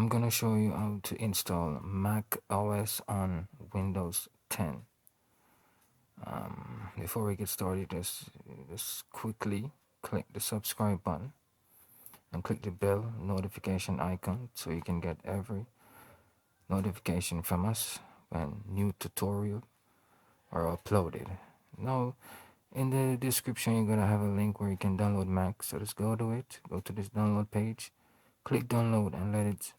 I'm gonna show you how to install Mac OS on Windows 10. Before we get started, just quickly click the subscribe button and click the bell notification icon so you can get every notification from us when new tutorial are uploaded. Now, in the description, you're gonna have a link where you can download Mac. So just go to it, go to this download page, click download, and let it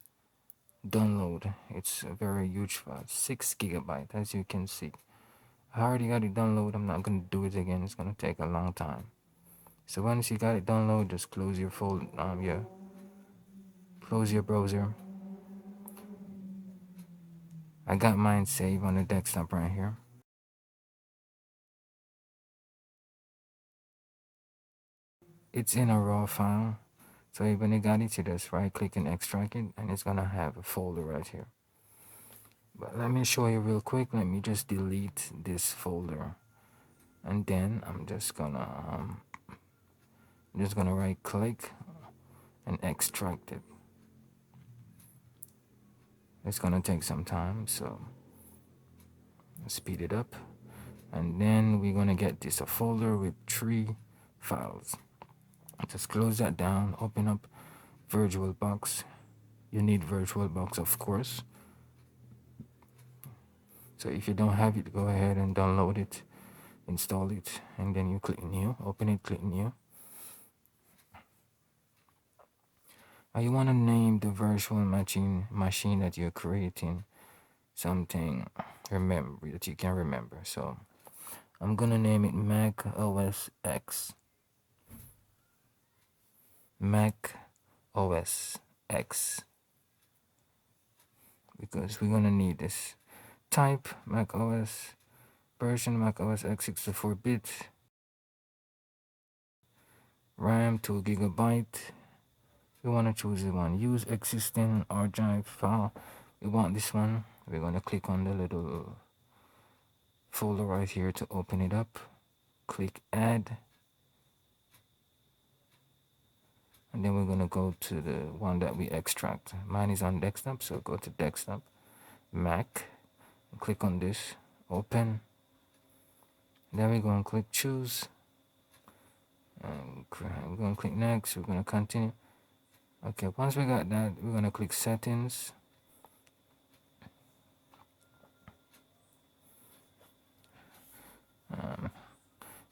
download. It's a very huge file, 6 GB, as you can see. I already got it download. I'm not gonna do it again. It's gonna take a long time. So once you got it download, just close your close your browser. I got mine saved on the desktop right here. It's in a raw file. So when you got it, you just right click and extract it, and it's gonna have a folder right here. But let me show you real quick. Let me just delete this folder, and then I'm just gonna right click and extract it. It's gonna take some time, so speed it up. And then we're gonna get this a folder with 3 files. Just close that down, open up VirtualBox. You need VirtualBox, of course. So if you don't have it, go ahead and download it, install it, and then you click new, open it, click new. You want to name the virtual machine that you're creating something remember that you can remember. So I'm gonna name it Mac OS X. Mac OS X, because we're gonna need this. Type Mac OS version Mac OS X 64-bit. RAM 2 GB. We wanna choose the one. Use existing hard drive file. We want this one. We're gonna click on the little folder right here to open it up. Click add, and then we're gonna go to the one that we extract. Mine is on desktop, so go to desktop, Mac, click on this, open. Then we're gonna click choose, and we're gonna click next. We're gonna continue. Okay, once we got that, we're gonna click settings.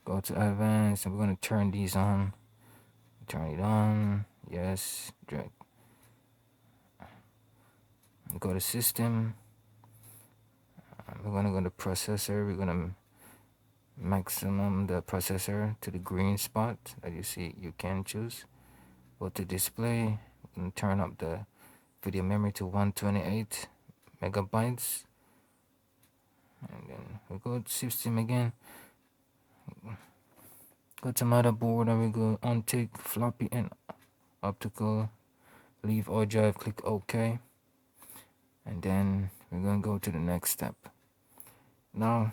Go to advanced, and we're gonna turn these on. Turn it on. Yes. Drag. Go to system. We're gonna go to processor. We're gonna maximum the processor to the green spot that you see. You can choose. Go to display. We're gonna turn up the video memory to 128 megabytes. And then we go to system again. Go to motherboard, and we go untick floppy and optical. Leave hard drive. Click OK. And then we're gonna go to the next step. Now,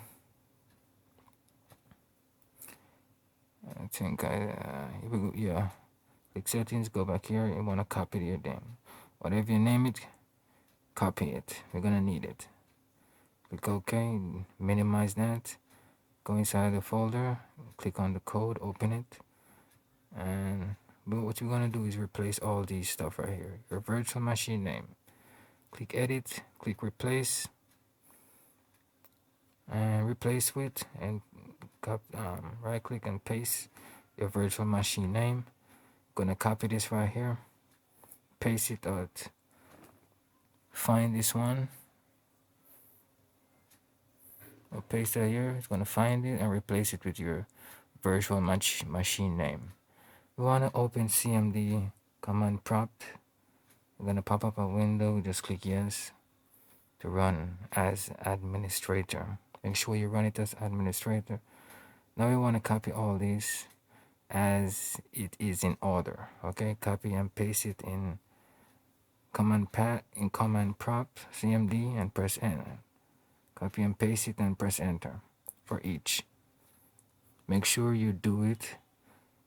I think yeah. Click settings. Go back here. You wanna copy your name. Whatever you name it, copy it. We're gonna need it. Click OK. Minimize that. Go inside the folder. Click on the code. Open it. And but what you're gonna do is replace all these stuff right here. Your virtual machine name. Click edit. Click replace. And replace with, and right click and paste your virtual machine name. Gonna copy this right here, paste it out. Find this one, or paste it here. It's gonna find it and replace it with your virtual machine name. We wanna open CMD command prompt. We're gonna pop up a window. Just click yes to run as administrator. Make sure you run it as administrator. Now we want to copy all these as it is in order. Okay, copy and paste it in command prompt CMD and press enter. Copy and paste it and press enter for each. Make sure you do it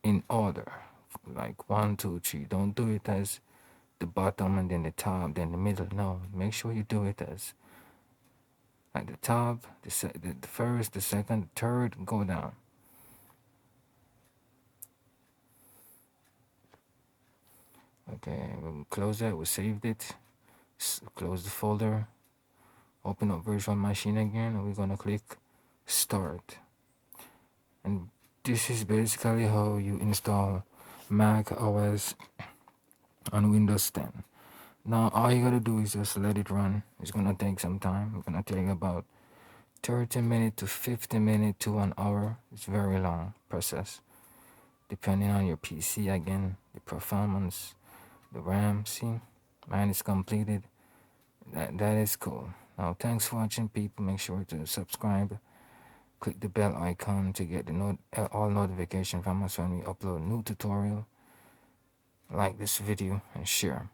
in order, like 1, 2, 3. Don't do it as the bottom and then the top, then the middle. No, make sure you do it as like the top, the first, the second, third, go down. Okay, we'll close that. We saved it. Close the folder. Open up virtual machine again, and we're gonna click start. And this is basically how you install Mac OS on Windows 10. Now all you gotta do is just let it run. It's gonna take some time. It's gonna take about 30 minutes to 50 minutes to an hour. It's very long process, depending on your PC again, the performance, the RAM. See, mine is completed. That is cool. Now thanks for watching, people. Make sure to subscribe. Click the bell icon to get the all notification from us when we upload new tutorial. Like this video and share.